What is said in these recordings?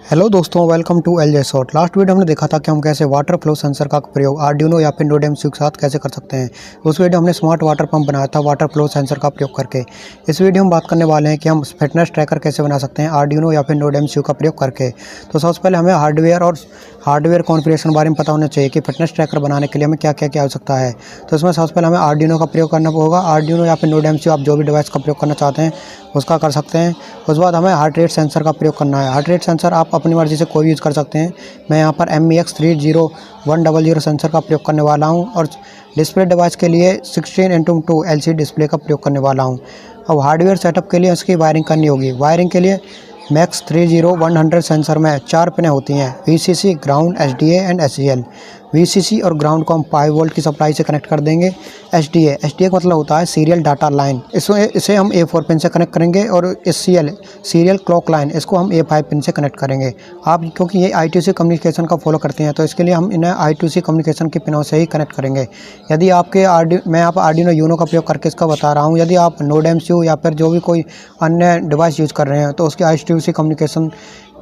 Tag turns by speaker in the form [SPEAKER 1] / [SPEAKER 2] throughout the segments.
[SPEAKER 1] Hello दोस्तों, welcome to L J short. Last video हमने देखा था कि हम कैसे वाटर फ्लो सेंसर का प्रयोग आर्डिनो या फिर नोड एमसीयू के साथ कैसे कर सकते हैं। उस वीडियो हमने स्मार्ट वाटर पंप बनाया था वाटर फ्लो सेंसर का प्रयोग करके। इस वीडियो में बात करने वाले हैं कि हम फिटनेस ट्रैकर कैसे बना सकते हैं आर्डिनो या फिर नोड एमसीयू का प्रयोग करके। तो सबसे पहले हमें हार्डवेयर कॉन्फ़िगरेशन के बारे में पता होना चाहिए कि फिटनेस ट्रैकर बनाने के लिए हमें क्या क्या की आवश्यकता है। तो इसमें सबसे पहले हमें आर्डिनो का प्रयोग करना होगा। आर्डिनो या फिर नोड एमसीयू आप जो भी डिवाइस का प्रयोग करना चाहते हैं उसका कर सकते हैं। उसके बाद हमें हार्ट रेट सेंसर का प्रयोग करना है। हार्ट रेट सेंसर आप अपनी मर्ज़ी से कोई यूज़ कर सकते हैं। मैं यहाँ पर MEX30100 सेंसर का प्रयोग करने वाला हूँ और डिस्प्ले डिवाइस के लिए 16:2 LCD डिस्प्ले का प्रयोग करने वाला हूँ। अब हार्डवेयर सेटअप के लिए उसकी वायरिंग करनी होगी। वायरिंग के लिए MEX30100 सेंसर में 4 पिनें होती हैं, VCC, ground, SDA and SCL। VCC और ग्राउंड को हम 5 वोल्ट की सप्लाई से कनेक्ट कर देंगे। SDA का मतलब होता है सीरियल डाटा लाइन, इसे हम A4 पिन से कनेक्ट करेंगे और SCL सीरियल क्लॉक लाइन, इसको हम A5 पिन से कनेक्ट करेंगे। आप क्योंकि ये I2C कम्युनिकेशन का फॉलो करते हैं तो इसके लिए हम इन्हें I2C कम्युनिकेशन की पिनों से ही कनेक्ट करेंगे। यदि मैं आप आर्डिनो यूनो का प्रयोग करके इसका बता रहा हूँ। यदि आप नोड एमसीयू या फिर जो भी कोई अन्य डिवाइस यूज़ कर रहे हैं तो उसके I2C कम्युनिकेशन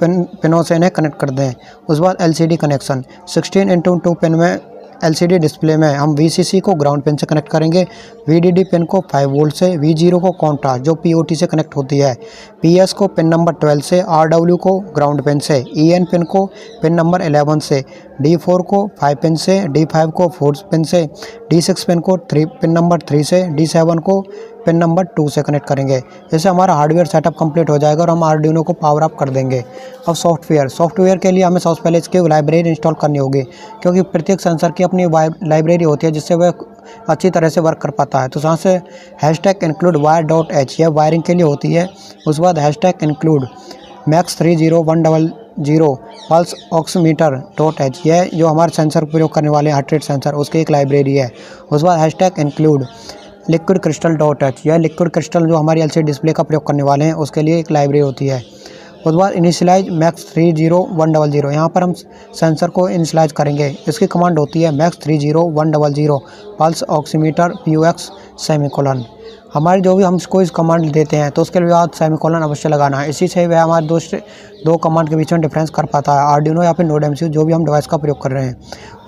[SPEAKER 1] पिनों से इन्हें कनेक्ट कर दें। उसके बाद LCD कनेक्शन 16:2 पिन में LCD डिस्प्ले में हम VCC को ग्राउंड पिन से कनेक्ट करेंगे, VDD पिन को 5 वोल्ट से, V0 को कॉन्ट्रास्ट जो POT से कनेक्ट होती है, PS को पिन नंबर 12 से, RW को ग्राउंड पिन से, EN पिन को पिन नंबर 11 से, D4 को 5 पिन से, D5 को 4 पिन से, D6 पिन को पिन नंबर 3 से, D7 को पिन नंबर 2 से कनेक्ट करेंगे। इससे हमारा हार्डवेयर सेटअप कंप्लीट हो जाएगा और हम आर्डिनो को पावर अप कर देंगे। अब सॉफ्टवेयर के लिए हमें सबसे पहले इसकी लाइब्रेरी इंस्टॉल करनी होगी, क्योंकि प्रत्येक सेंसर की अपनी लाइब्रेरी होती है जिससे वह अच्छी तरह से वर्क कर पाता है। तो यहाँ से #include wire.h यह वायरिंग के लिए होती है। उसके बाद #include MEX30100 पल्स ऑक्सीमीटर.h यह जो हमारे सेंसर प्रयोग करने वाले हार्ट रेट सेंसर उसकी एक लाइब्रेरी है। उसके बाद #include लिक्विड क्रिस्टल.h यह लिक्विड क्रिस्टल जो हमारी LCD डिस्प्ले का प्रयोग करने वाले हैं उसके लिए एक लाइब्रेरी होती है। उसके बाद इनिशियलाइज MEX30100 यहाँ पर हम सेंसर को इनिशियलाइज करेंगे। इसकी कमांड होती है MEX30100 pulse oximeter POX semicolon. हमारे जो भी हम इसको इस कमांड देते हैं तो उसके बाद सेमीकोलन अवश्य लगाना है। इसी से वह हमारे दो कमांड के बीच में डिफरेंस कर पाता है, आर्डिनो या फिर नोड एमसीयू जो भी हम डिवाइस का प्रयोग कर रहे हैं।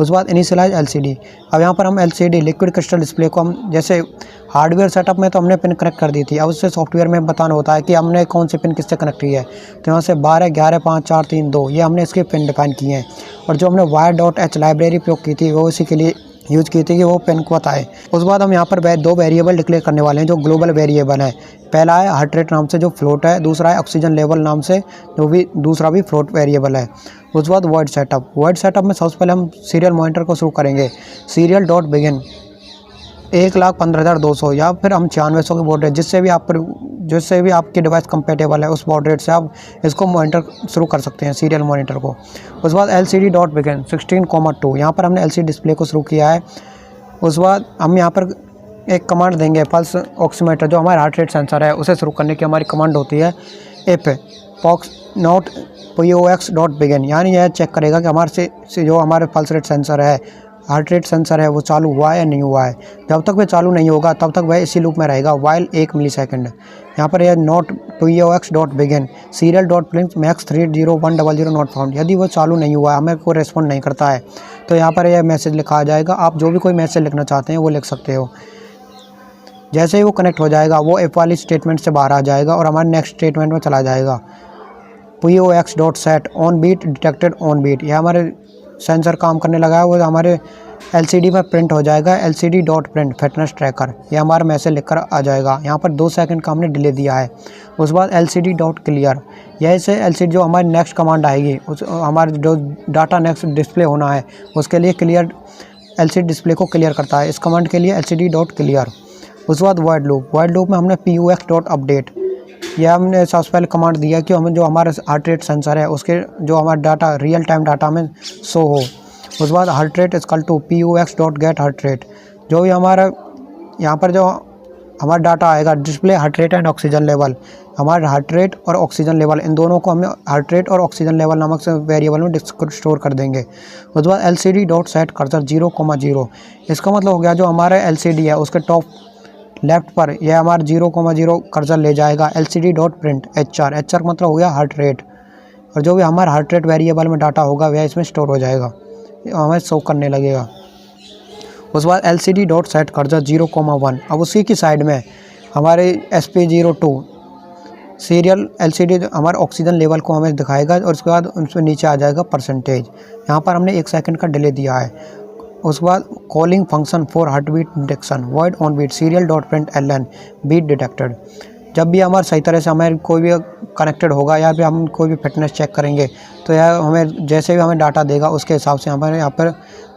[SPEAKER 1] उसके बाद इनिशियलाइज LCD। अब यहाँ पर हम LCD लिक्विड क्रिस्टल डिस्प्ले को हम जैसे हार्डवेयर सेटअप में तो हमने पिन कनेक्ट कर दी थी, अब उससे सॉफ्टवेयर में बताना होता है कि हमने कौन सी पिन किससे कनेक्ट की है। तो यहाँ से 12, 11, 5, 4, 3, 2 ये हमने इसके पिन डिफाइन किए हैं। और जो हमने wire.h लाइब्रेरी प्रयोग की थी वो इसी के लिए यूज़ की थी कि वो पिन को बताए। उसके बाद हम यहाँ पर 2 वेरिएबल डिक्लेयर करने वाले हैं जो ग्लोबल वेरिएबल है। पहला है हार्ट रेट नाम से जो फ्लोट है, दूसरा है ऑक्सीजन लेवल नाम से जो भी दूसरा भी फ्लोट वेरिएबल है। उसके बाद वॉइड सेटअप में सबसे पहले हम सीरियल मॉनिटर को शुरू करेंगे। serial.begin 1,15,200 या फिर हम 9600 के बॉड रेट जिससे भी आपकी डिवाइस कंपेटेबल है उस बॉड रेट से आप इसको मॉनिटर शुरू कर सकते हैं, सीरियल मॉनिटर को। उसके बाद LCD.begin 16,2 यहाँ पर हमने LCD डिस्प्ले को शुरू किया है। उसके बाद हम यहाँ पर एक कमांड देंगे पल्स ऑक्सीमीटर जो हमारा हार्ट रेट सेंसर है उसे शुरू करने की हमारी कमांड होती है if POX.begin, यानी यह चेक करेगा कि हमारे से जो हमारे पल्स रेट सेंसर है, हार्ट रेट सेंसर है वो चालू हुआ है या नहीं हुआ है। जब तक वह चालू नहीं होगा तब तक वह इसी लूप में रहेगा while 1 मिलीसेकंड। यहाँ पर यह not POX.begin serial.print MEX30100 not found, यदि वो चालू नहीं हुआ है, हमें कोई रेस्पॉन्ड नहीं करता है तो यहाँ पर यह मैसेज लिखा आ जाएगा। आप जो भी कोई मैसेज लिखना चाहते हैं वो लिख सकते हो। जैसे ही वो कनेक्ट हो जाएगा वो F वाली स्टेटमेंट से बाहर आ जाएगा और हमारे नेक्स्ट स्टेटमेंट में चला जाएगा। POX.set on beat detected on beat, यह हमारे सेंसर काम करने लगा है, वो हमारे LCD में प्रिंट हो जाएगा। LCD.print फिटनेस ट्रैकर, यह हमारा मैसेज लिखकर आ जाएगा। यहाँ पर 2 सेकंड का हमने डिले दिया है। उसके बाद LCD.clear, यह से LCD जो हमारी नेक्स्ट कमांड आएगी उस हमारे जो डाटा नेक्स्ट डिस्प्ले होना है उसके लिए क्लियर LCD डिस्प्ले को क्लियर करता है। इस कमांड के लिए LCD.clear। उसके बाद वॉइड लूप में हमने POX.update, यह हमने सबसे पहले कमांड दिया कि हमें जो हमारा हार्ट रेट सेंसर है उसके जो हमारा डाटा रियल टाइम डाटा में शो हो। उसके बाद heart rate = POX.get heart rate, जो भी हमारा यहाँ पर जो हमारा डाटा आएगा display heart rate and oxygen level, हमारे हार्ट रेट और ऑक्सीजन लेवल इन दोनों को हमें हार्ट रेट और ऑक्सीजन लेवल नामक से वेरिएबल में स्टोर कर देंगे। उसके बाद LCD.set cursor 0,0, इसका मतलब हो गया जो हमारा LCD है उसके टॉप लेफ्ट पर यह हमारा 0,0 कर्सर ले जाएगा। LCD.print HR का मतलब हो गया हार्ट रेट, और जो भी हमारा हार्ट रेट वेरिएबल में डाटा होगा वह इसमें स्टोर हो जाएगा, हमें शो करने लगेगा। उसके बाद LCD.set कर्सर 0,1। अब उसी की साइड में हमारे SP02 सीरियल LCD हमारे ऑक्सीजन लेवल को हमें दिखाएगा और उसके बाद उसमें नीचे आ जाएगा परसेंटेज। यहाँ पर हमने 1 सेकंड का डिले दिया है। उसके बाद calling function for heart beat detection void on beat serial.println beat detected. जब भी हमारा सही तरह से हमें कोई भी कनेक्टेड होगा या भी हम कोई भी फिटनेस चेक करेंगे तो यह हमें जैसे भी हमें डाटा देगा उसके हिसाब से हमारे यहाँ पर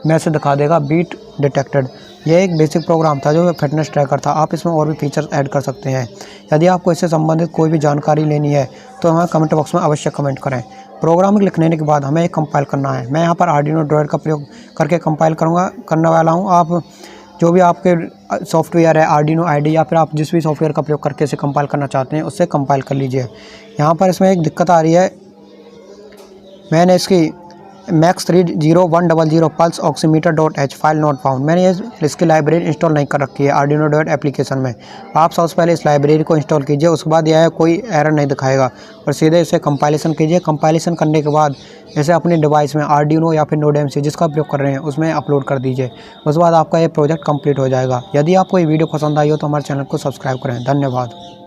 [SPEAKER 1] मैसेज दिखा देगा बीट डिटेक्टेड। यह एक बेसिक प्रोग्राम था जो फिटनेस ट्रैकर था। आप इसमें और भी फीचर्स ऐड कर सकते हैं। यदि आपको इससे संबंधित कोई भी जानकारी लेनी है तो हमें कमेंट बॉक्स में अवश्य कमेंट करें। प्रोग्रामिंग लिखने के बाद हमें एक कंपाइल करना है। मैं यहाँ पर आर्डिनो ड्राइवर का प्रयोग करके कंपाइल करने वाला हूँ। आप जो भी आपके सॉफ्टवेयर है आर्डिनो IDE या फिर आप जिस भी सॉफ्टवेयर का प्रयोग करके इसे कंपाइल करना चाहते हैं उससे कंपाइल कर लीजिए। यहाँ पर इसमें एक दिक्कत आ रही है, मैंने इसकी max301000 pulse oximeter file not found, मैंने इसकी लाइब्रेरी इंस्टॉल नहीं कर रखी है आर्डिनो ड्राइवर एप्लीकेशन में। आप सबसे पहले इस लाइब्रेरी को इंस्टॉल कीजिए, उसके बाद यह कोई एरर नहीं दिखाएगा और सीधे इसे कंपाइलेशन कीजिए। कंपाइलेशन करने के बाद इसे अपने डिवाइस में आर्डिनो या फिर NodeMCU जिसका प्रयोग कर रहे हैं उसमें अपलोड कर दीजिए। उसके बाद आपका ये प्रोजेक्ट कंप्लीट हो जाएगा। यदि आपको ये वीडियो पसंद आई हो तो हमारे चैनल को सब्सक्राइब करें। धन्यवाद।